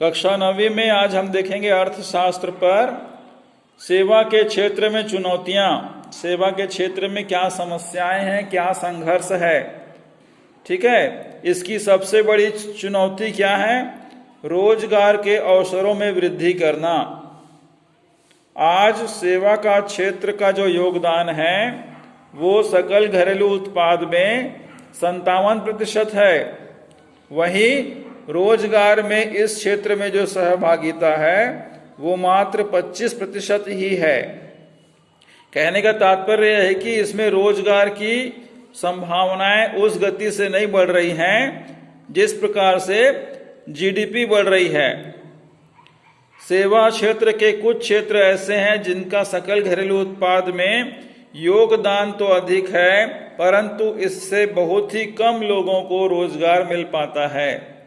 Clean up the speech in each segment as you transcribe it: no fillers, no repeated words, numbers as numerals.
कक्षा 9वीं में आज हम देखेंगे अर्थशास्त्र पर सेवा के क्षेत्र में चुनौतियां, सेवा के क्षेत्र में क्या समस्याएं हैं, क्या संघर्ष है। ठीक है, इसकी सबसे बड़ी चुनौती क्या है? रोजगार के अवसरों में वृद्धि करना। आज सेवा का क्षेत्र का जो योगदान है वो सकल घरेलू उत्पाद में 57% है। वहीं रोजगार में इस क्षेत्र में जो सहभागिता है वो मात्र 25% ही है। कहने का तात्पर्य है कि इसमें रोजगार की संभावनाएं उस गति से नहीं बढ़ रही हैं जिस प्रकार से जीडीपी बढ़ रही है। सेवा क्षेत्र के कुछ क्षेत्र ऐसे हैं जिनका सकल घरेलू उत्पाद में योगदान तो अधिक है, परंतु इससे बहुत ही कम लोगों को रोजगार मिल पाता है।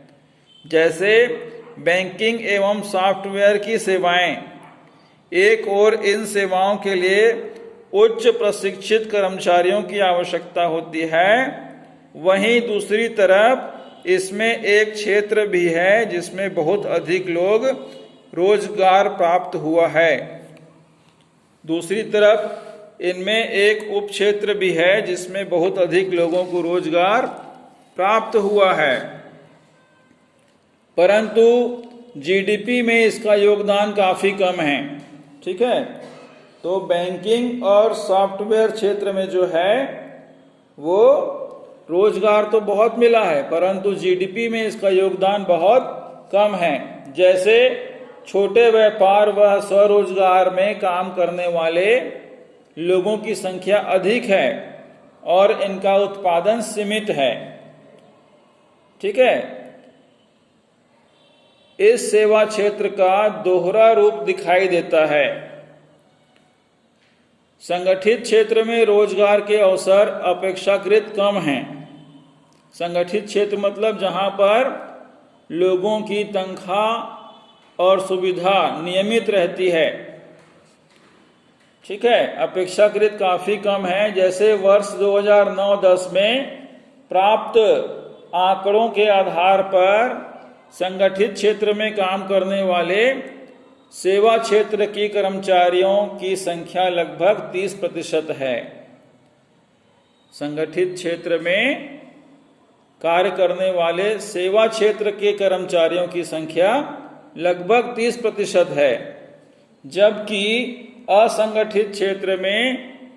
जैसे बैंकिंग एवं सॉफ्टवेयर की सेवाएं। एक और इन सेवाओं के लिए उच्च प्रशिक्षित कर्मचारियों की आवश्यकता होती है, वहीं दूसरी तरफ इसमें एक क्षेत्र भी है जिसमें बहुत अधिक लोग रोजगार प्राप्त हुआ है। दूसरी तरफ इनमें एक उप क्षेत्र भी है जिसमें बहुत अधिक लोगों को रोजगार प्राप्त हुआ है, परंतु जीडीपी में इसका योगदान काफी कम है। ठीक है, तो बैंकिंग और सॉफ्टवेयर क्षेत्र में जो है वो रोजगार तो बहुत मिला है, परंतु जीडीपी में इसका योगदान बहुत कम है। जैसे छोटे व्यापार व स्वरोजगार में काम करने वाले लोगों की संख्या अधिक है और इनका उत्पादन सीमित है। ठीक है, इस सेवा क्षेत्र का दोहरा रूप दिखाई देता है। संगठित क्षेत्र में रोजगार के अवसर अपेक्षाकृत कम हैं। संगठित क्षेत्र मतलब जहां पर लोगों की तनख्वाह और सुविधा नियमित रहती है। ठीक है, अपेक्षाकृत काफी कम है। जैसे वर्ष 2009-10 में प्राप्त आंकड़ों के आधार पर संगठित क्षेत्र में काम करने वाले सेवा क्षेत्र की कर्मचारियों की संख्या लगभग 30% है। संगठित क्षेत्र में कार्य करने वाले सेवा क्षेत्र के कर्मचारियों की संख्या लगभग 30% है, जबकि असंगठित क्षेत्र में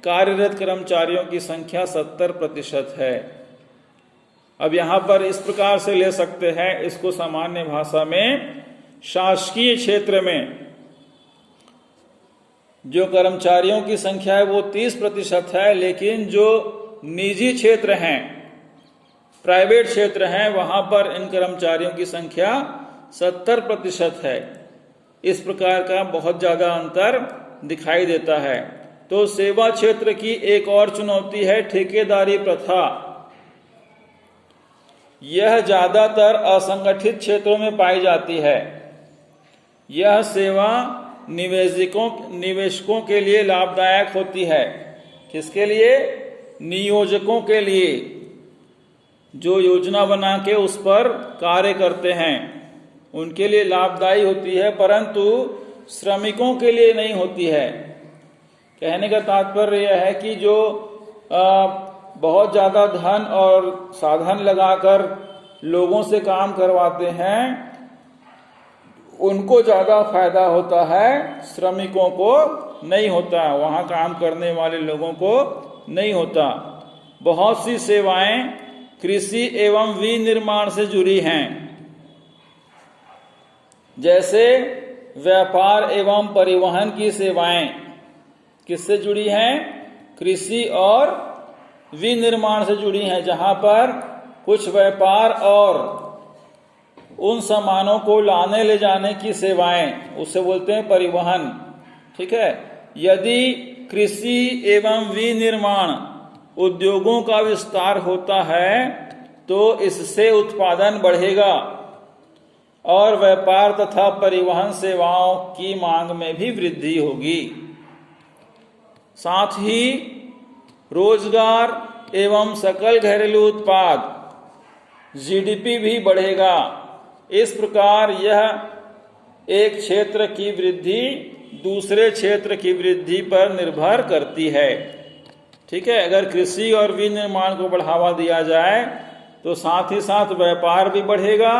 कार्यरत कर्मचारियों की संख्या 70% है। अब यहां पर इस प्रकार से ले सकते हैं इसको सामान्य भाषा में, शासकीय क्षेत्र में जो कर्मचारियों की संख्या है वो 30% है, लेकिन जो निजी क्षेत्र हैं, प्राइवेट क्षेत्र हैं, वहां पर इन कर्मचारियों की संख्या 70% है। इस प्रकार का बहुत ज्यादा अंतर दिखाई देता है। तो सेवा क्षेत्र की एक और चुनौती है ठेकेदारी प्रथा। यह ज्यादातर असंगठित क्षेत्रों में पाई जाती है। यह सेवा निवेशकों के लिए लाभदायक होती है। किसके लिए? नियोजकों के लिए, जो योजना बना के उस पर कार्य करते हैं, उनके लिए लाभदायी होती है, परंतु श्रमिकों के लिए नहीं होती है। कहने का तात्पर्य यह है कि जो बहुत ज्यादा धन और साधन लगाकर लोगों से काम करवाते हैं उनको ज्यादा फायदा होता है, श्रमिकों को नहीं होता, वहां काम करने वाले लोगों को नहीं होता। बहुत सी सेवाएं कृषि एवं विनिर्माण से जुड़ी हैं। जैसे व्यापार एवं परिवहन की सेवाएं किससे जुड़ी हैं? कृषि और विनिर्माण से जुड़ी हैं, जहां पर कुछ व्यापार और उन सामानों को लाने ले जाने की सेवाएं, उसे बोलते हैं परिवहन। ठीक है, यदि कृषि एवं विनिर्माण उद्योगों का विस्तार होता है तो इससे उत्पादन बढ़ेगा और व्यापार तथा परिवहन सेवाओं की मांग में भी वृद्धि होगी। साथ ही रोजगार एवं सकल घरेलू उत्पाद जीडीपी भी बढ़ेगा। इस प्रकार यह एक क्षेत्र की वृद्धि दूसरे क्षेत्र की वृद्धि पर निर्भर करती है। ठीक है, अगर कृषि और विनिर्माण को बढ़ावा दिया जाए तो साथ ही साथ व्यापार भी बढ़ेगा,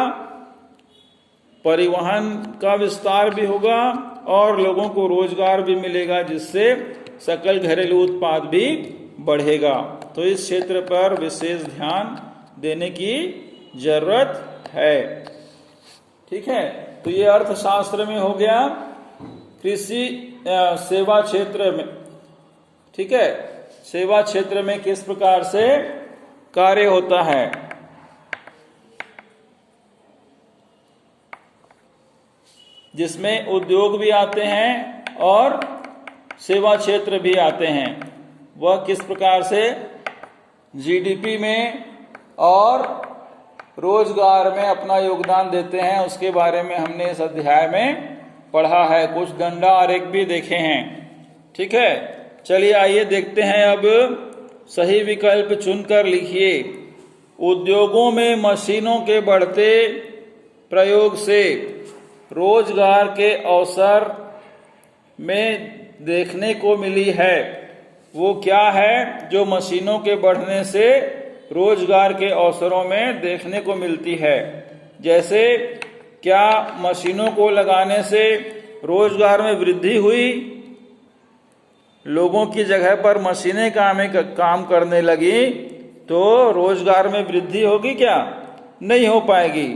परिवहन का विस्तार भी होगा और लोगों को रोजगार भी मिलेगा, जिससे सकल घरेलू उत्पाद भी बढ़ेगा। तो इस क्षेत्र पर विशेष ध्यान देने की जरूरत है। ठीक है, तो ये अर्थशास्त्र में हो गया, कृषि सेवा क्षेत्र में। ठीक है, सेवा क्षेत्र में किस प्रकार से कार्य होता है। जिसमें उद्योग भी आते हैं और सेवा क्षेत्र भी आते हैं। वह किस प्रकार से जीडीपी में और रोजगार में अपना योगदान देते हैं, उसके बारे में हमने इस अध्याय में पढ़ा है। कुछ डंडा आरेख भी देखे हैं। ठीक है, चलिए आइए देखते हैं। अब सही विकल्प चुनकर लिखिए। उद्योगों में मशीनों के बढ़ते प्रयोग से रोजगार के अवसर में देखने को मिली है। वो क्या है जो मशीनों के बढ़ने से रोजगार के अवसरों में देखने को मिलती है। जैसे क्या मशीनों को लगाने से रोजगार में वृद्धि हुई, लोगों की जगह पर मशीनें काम करने लगी तो रोजगार में वृद्धि होगी क्या? नहीं हो पाएगी।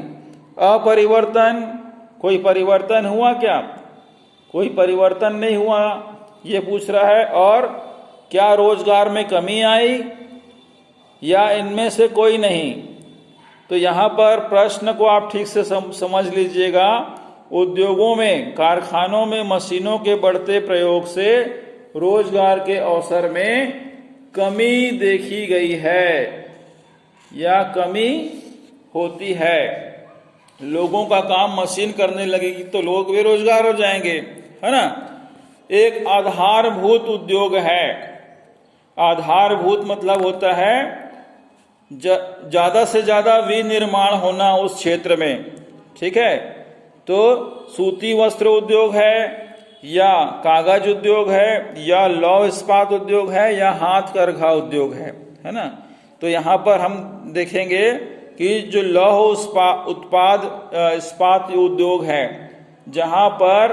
अपरिवर्तन, कोई परिवर्तन हुआ क्या? कोई परिवर्तन नहीं हुआ, ये पूछ रहा है। और क्या रोजगार में कमी आई या इनमें से कोई नहीं? तो यहाँ पर प्रश्न को आप ठीक से समझ लीजिएगा। उद्योगों में, कारखानों में मशीनों के बढ़ते प्रयोग से रोजगार के अवसर में कमी देखी गई है या कमी होती है। लोगों का काम मशीन करने लगेगी तो लोग बेरोजगार हो जाएंगे, है ना। एक आधारभूत उद्योग है। आधारभूत मतलब होता है ज्यादा से ज्यादा विनिर्माण होना उस क्षेत्र में। ठीक है, तो सूती वस्त्र उद्योग है या कागज उद्योग है या लौह इस्पात उद्योग है या हाथ करघा उद्योग है ना। तो यहाँ पर हम देखेंगे कि जो लौह इस्पात उद्योग है, जहाँ पर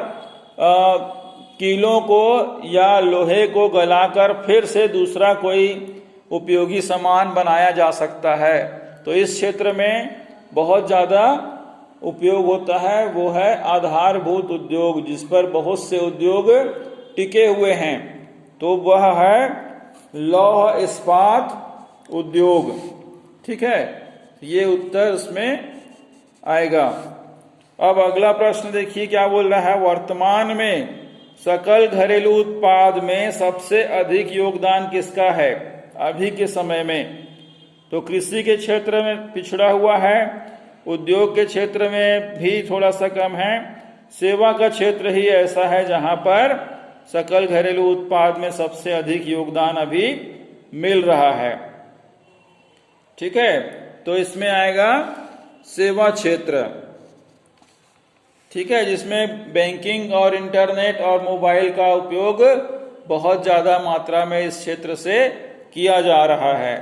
कीलों को या लोहे को गलाकर फिर से दूसरा कोई उपयोगी सामान बनाया जा सकता है, तो इस क्षेत्र में बहुत ज़्यादा उपयोग होता है। वो है आधारभूत उद्योग, जिस पर बहुत से उद्योग टिके हुए हैं, तो वह है लौह इस्पात उद्योग। ठीक है, ये उत्तर इसमें आएगा। अब अगला प्रश्न देखिए क्या बोल रहा है। वर्तमान में सकल घरेलू उत्पाद में सबसे अधिक योगदान किसका है अभी के समय में? तो कृषि के क्षेत्र में पिछड़ा हुआ है, उद्योग के क्षेत्र में भी थोड़ा सा कम है, सेवा का क्षेत्र ही ऐसा है जहां पर सकल घरेलू उत्पाद में सबसे अधिक योगदान अभी मिल रहा है। ठीक है, तो इसमें आएगा सेवा क्षेत्र। ठीक है, जिसमें बैंकिंग और इंटरनेट और मोबाइल का उपयोग बहुत ज्यादा मात्रा में इस क्षेत्र से किया जा रहा है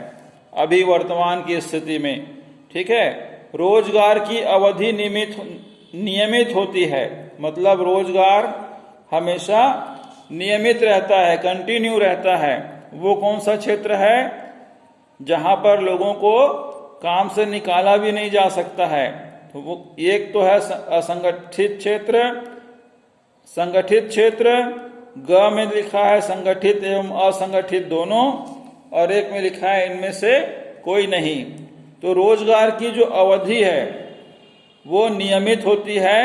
अभी वर्तमान की स्थिति में। ठीक है, रोजगार की अवधि नियमित होती है, मतलब रोजगार हमेशा नियमित रहता है, कंटिन्यू रहता है। वो कौन सा क्षेत्र है? जहां पर लोगों को काम से निकाला भी नहीं जा सकता है। तो वो एक तो है असंगठित क्षेत्र, संगठित क्षेत्र, ग में लिखा है संगठित एवं असंगठित दोनों, और एक में लिखा है इनमें से कोई नहीं। तो रोजगार की जो अवधि है वो नियमित होती है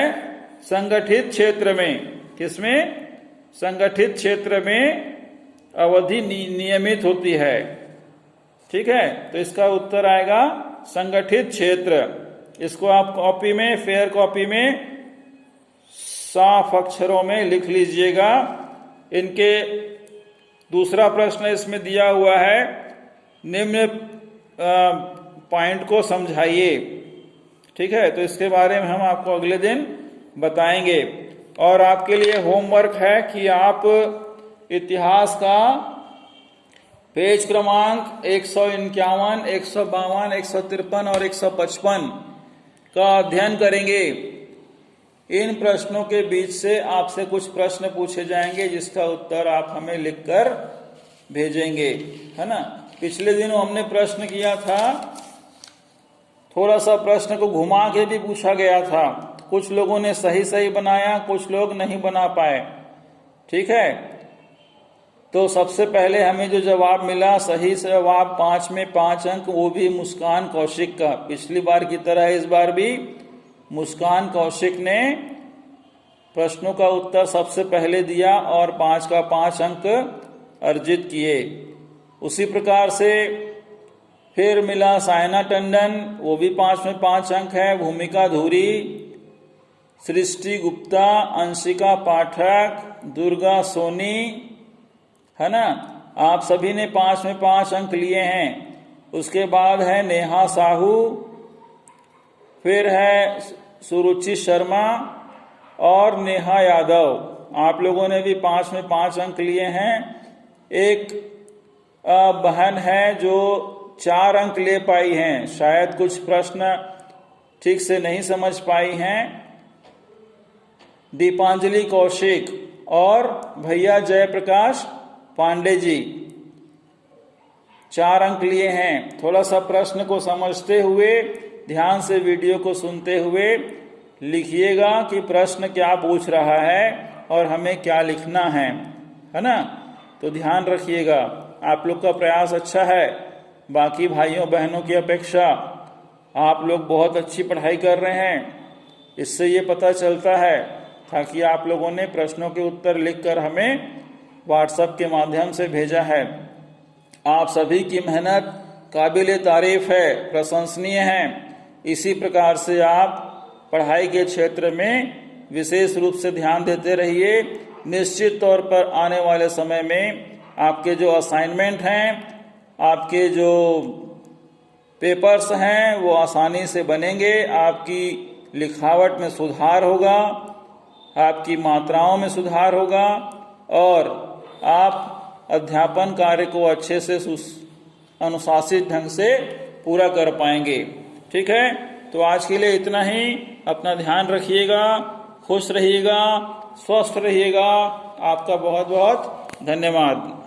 संगठित क्षेत्र में। किसमें? संगठित क्षेत्र में अवधि नियमित होती है। ठीक है, तो इसका उत्तर आएगा संगठित क्षेत्र। इसको आप कॉपी में, फेयर कॉपी में साफ अक्षरों में लिख लीजिएगा। इनके दूसरा प्रश्न इसमें दिया हुआ है, निम्न पॉइंट को समझाइए। ठीक है, तो इसके बारे में हम आपको अगले दिन बताएंगे। और आपके लिए होमवर्क है कि आप इतिहास का पेज क्रमांक 151, 152, 153 और 155 का अध्ययन करेंगे। इन प्रश्नों के बीच से आपसे कुछ प्रश्न पूछे जाएंगे जिसका उत्तर आप हमें लिखकर भेजेंगे, है ना। पिछले दिनों हमने प्रश्न किया था, थोड़ा सा प्रश्न को घुमा के भी पूछा गया था। कुछ लोगों ने सही सही बनाया, कुछ लोग नहीं बना पाए, ठीक है। तो सबसे पहले हमें जो जवाब मिला, सही जवाब 5 में 5 अंक, वो भी मुस्कान कौशिक का। पिछली बार की तरह इस बार भी मुस्कान कौशिक ने प्रश्नों का उत्तर सबसे पहले दिया और 5 का 5 अंक अर्जित किए। उसी प्रकार से फिर मिला सायना टंडन, वो भी 5 में 5 अंक है। भूमिका धूरी, सृष्टि गुप्ता, अंशिका पाठक, दुर्गा सोनी, है ना। आप सभी ने 5 में 5 अंक लिए हैं। उसके बाद है नेहा साहू, फिर है सुरुचि शर्मा और नेहा यादव। आप लोगों ने भी 5 में 5 अंक लिए हैं। एक बहन है जो 4 अंक ले पाई हैं, शायद कुछ प्रश्न ठीक से नहीं समझ पाई हैं। दीपांजलि कौशिक और भैया जयप्रकाश पांडे जी 4 अंक लिए हैं। थोड़ा सा प्रश्न को समझते हुए, ध्यान से वीडियो को सुनते हुए लिखिएगा कि प्रश्न क्या पूछ रहा है और हमें क्या लिखना है ना। तो ध्यान रखिएगा, आप लोग का प्रयास अच्छा है। बाकी भाइयों बहनों की अपेक्षा आप लोग बहुत अच्छी पढ़ाई कर रहे हैं, इससे ये पता चलता है। ताकि आप लोगों ने प्रश्नों के उत्तर लिखकर हमें व्हाट्सएप के माध्यम से भेजा है। आप सभी की मेहनत काबिले तारीफ है, प्रशंसनीय है। इसी प्रकार से आप पढ़ाई के क्षेत्र में विशेष रूप से ध्यान देते रहिए। निश्चित तौर पर आने वाले समय में आपके जो असाइनमेंट हैं, आपके जो पेपर्स हैं, वो आसानी से बनेंगे। आपकी लिखावट में सुधार होगा, आपकी मात्राओं में सुधार होगा और आप अध्यापन कार्य को अच्छे से अनुशासित ढंग से पूरा कर पाएंगे। ठीक है, तो आज के लिए इतना ही। अपना ध्यान रखिएगा, खुश रहिएगा, स्वस्थ रहिएगा। आपका बहुत बहुत धन्यवाद।